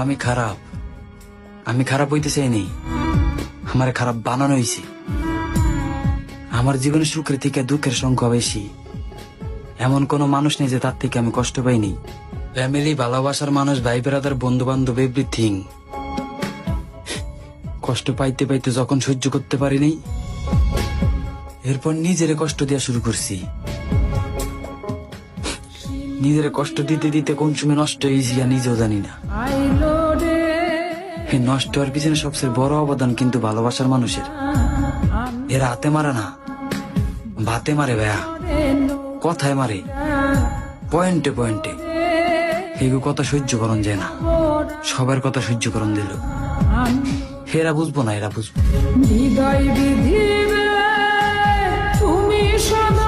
আমি খারাপ, আমি খারাপ হইতে চাইনি, আমার খারাপ বানানো হয়েছে। আমার জীবনে সুখের থেকে দুঃখের সংখ্যা বেশি। এমন কোনো মানুষ নেই যে তার থেকে আমি কষ্ট পাইনি। ফ্যামিলি, ভালোবাসার মানুষ, ভাই বেড়াদার, বন্ধু বান্ধব, এভরিথিং। কষ্ট পাইতে পাইতে যখন সহ্য করতে পারিনি, এরপর নিজের কষ্ট দেওয়া শুরু করছি। নিজের কষ্ট দিতে দিতে কোন সময় নষ্ট হয়েছি নিজেও জানি না। এই নষ্ট হওয়ার পিছনে সবচেয়ে বড় অবদান কিন্তু ভালোবাসার মানুষের। এরা হাতে মারে না, ভাতে মারে ভাইয়া, কথায় মারে, পয়েন্টে পয়েন্টে। এগুলো কথা সহ্য করন যায় না, সবার কথা সহ্য করন দিল। এরা বুঝবো না, এরা বুঝবো। হৃদয় বিধিবে তুমি সদা